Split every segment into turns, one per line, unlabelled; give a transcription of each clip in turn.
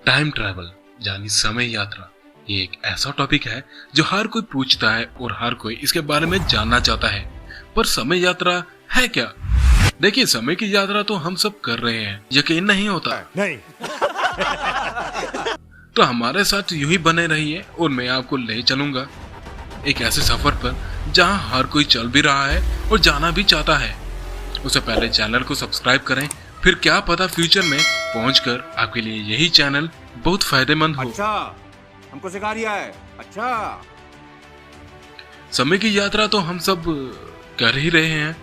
Time travel यानी समय यात्रा ये एक ऐसा टॉपिक है जो हर कोई पूछता है और हर कोई इसके बारे में जानना चाहता है। पर समय यात्रा है क्या? देखिए, समय की यात्रा तो हम सब कर रहे हैं, यकीन नहीं होता
नहीं।
तो हमारे साथ यूं ही बने रहिए और मैं आपको ले चलूंगा एक ऐसे सफर पर जहां हर कोई चल भी रहा है और जाना भी चाहता है। उससे पहले चैनल को सब्सक्राइब करें, फिर क्या पता फ्यूचर में पहुंचकर आपके लिए यही चैनल बहुत फायदेमंद हो।
अच्छा, हमको सिखा रिया है। अच्छा,
समय की यात्रा तो हम सब कर ही रहे हैं।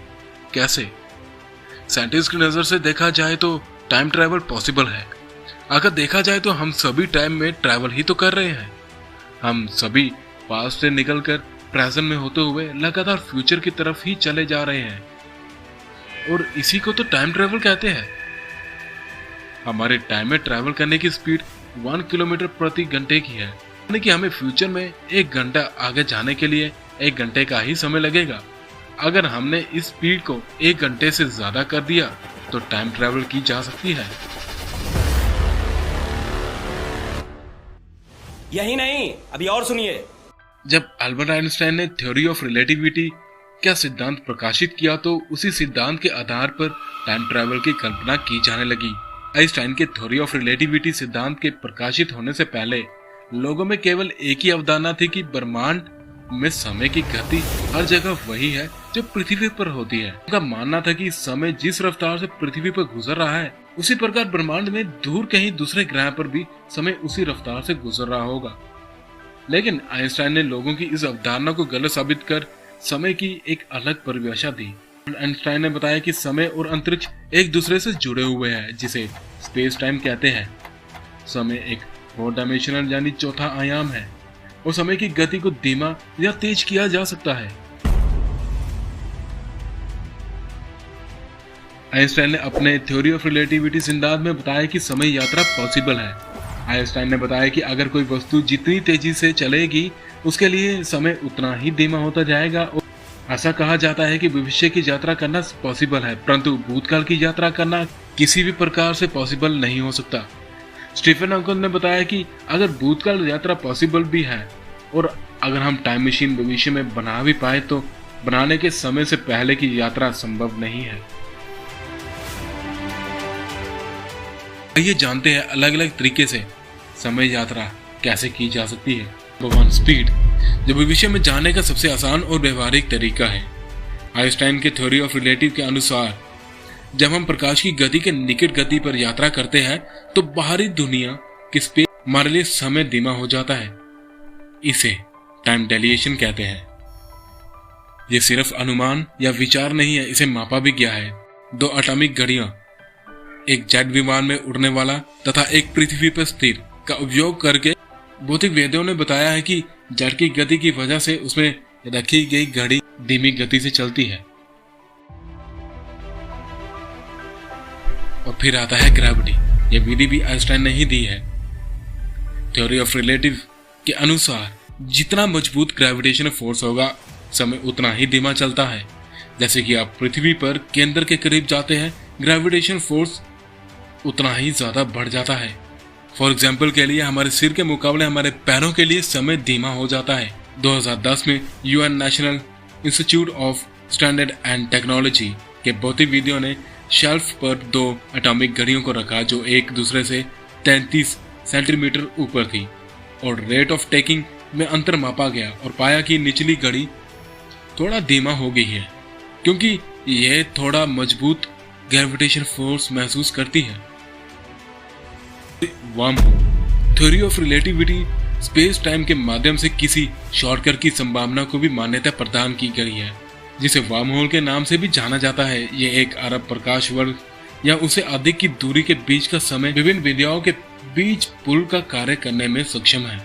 कैसे? साइंटिस्ट की नजर से देखा जाए तो टाइम ट्रैवल पॉसिबल है। अगर देखा जाए तो हम सभी टाइम में ट्रैवल ही तो कर रहे हैं। हम सभी पास्ट से निकलकर प्रेजेंट में होते हुए लगातार फ्यूचर की तरफ ही चले जा रहे हैं और इसी को तो टाइम ट्रैवल कहते हैं। हमारे टाइम में ट्रैवल करने की स्पीड 1 किलोमीटर प्रति घंटे की है, यानी कि हमें फ्यूचर में 1 घंटा आगे जाने के लिए 1 घंटे का ही समय लगेगा। अगर हमने इस स्पीड को 1 घंटे से ज्यादा कर दिया तो टाइम ट्रैवल की जा सकती है।
यही नहीं, अभी और सुनिए।
जब अल्बर्ट आइंस्टाइन ने थ्योरी ऑफ रिलेटिविटी का सिद्धांत प्रकाशित किया तो उसी सिद्धांत के आधार पर टाइम ट्रैवल की कल्पना की जाने लगी। आइंस्टाइन के थ्योरी ऑफ रिलेटिविटी सिद्धांत के प्रकाशित होने से पहले लोगों में केवल एक ही अवधारणा थी कि ब्रह्मांड में समय की गति हर जगह वही है जो पृथ्वी पर होती है। उनका मानना था कि समय जिस रफ्तार से पृथ्वी पर गुजर रहा है उसी प्रकार ब्रह्मांड में दूर कहीं दूसरे ग्रह पर भी समय उसी रफ्तार से गुजर रहा होगा। लेकिन आइंस्टाइन ने लोगों की इस अवधारणा को गलत साबित कर समय की एक अलग परिभाषा दी। आइंस्टाइन ने बताया कि समय और अंतरिक्ष एक दूसरे से जुड़े हुए हैं, जिसे स्पेस टाइम कहते हैं। समय एक 4 डायमेंशनल यानी चौथा आयाम है और समय की गति को धीमा या तेज किया जा सकता है। आइंस्टाइन ने अपने थ्योरी ऑफ रिलेटिविटी सिद्धांत में बताया कि समय यात्रा पॉसिबल है। आइंस्टाइन ने बताया कि अगर कोई वस्तु जितनी तेजी से चलेगी उसके लिए समय उतना ही धीमा होता जाएगा और ऐसा कहा जाता है कि भविष्य की यात्रा करना पॉसिबल है, परंतु भूतकाल की यात्रा करना किसी भी प्रकार से पॉसिबल नहीं हो सकता। स्टीफन हॉकिंग ने बताया कि अगर भूतकाल यात्रा पॉसिबल भी है और अगर हम टाइम मशीन भविष्य में बना भी पाए तो बनाने के समय से पहले की यात्रा संभव नहीं है। आइए जानते हैं अलग अलग तरीके से समय यात्रा कैसे की जा सकती है। नंबर 1, स्पीड, जो भविष्य में जाने का सबसे आसान और व्यवहारिक तरीका है। आइंस्टाइन के थ्योरी ऑफ रिलेटिव के अनुसार जब हम प्रकाश की गति के निकट गति पर यात्रा करते हैं तो बाहरी दुनिया की स्पेस हमारे लिए समय धीमा हो जाता है। इसे टाइम डेलिएशन कहते हैं। ये सिर्फ अनुमान या विचार नहीं है, इसे मापा भी गया है। 2 एटॉमिक घड़ियां, एक जेट विमान में उड़ने वाला तथा एक पृथ्वी पर स्थिर का उपयोग करके भौतिक वेदों ने बताया है कि जेट की गति की वजह से उसमें रखी गई घड़ी धीमी गति से चलती है। और फिर आता है ग्रेविटी। यह विधि भी आइंस्टाइन ने ही दी है। थ्योरी ऑफ रिलेटिव के अनुसार जितना मजबूत ग्रेविटेशनल फोर्स होगा समय उतना ही धीमा चलता है। जैसे कि आप पृथ्वी पर केंद्र के करीब जाते हैं, ग्रेविटेशनल फोर्स उतना ही ज्यादा बढ़ जाता है। फॉर एग्जाम्पल के लिए हमारे सिर के मुकाबले हमारे पैरों के लिए समय धीमा हो जाता है। 2010 में UN national institute of standard and technology के भौतिकविदों ने शेल्फ पर 2 एटॉमिक घड़ियों को रखा जो एक दूसरे से 33 सेंटीमीटर ऊपर थी और रेट ऑफ टेकिंग में अंतर मापा गया और पाया कि निचली घड़ी थोड़ा धीमा हो गई है क्योंकि यह थोड़ा मजबूत ग्रेविटेशन फोर्स महसूस करती है। Wormhole, theory of relativity space time के माध्यम से किसी शॉर्टकट की संभावना को भी मान्यता प्रदान की गई है, जिसे वर्महोल के नाम से भी जाना जाता है। ये 1 अरब प्रकाश वर्ष या उससे अधिक की दूरी के बीच का समय विभिन्न विधियों के बीच पुल का कार्य करने में सक्षम है।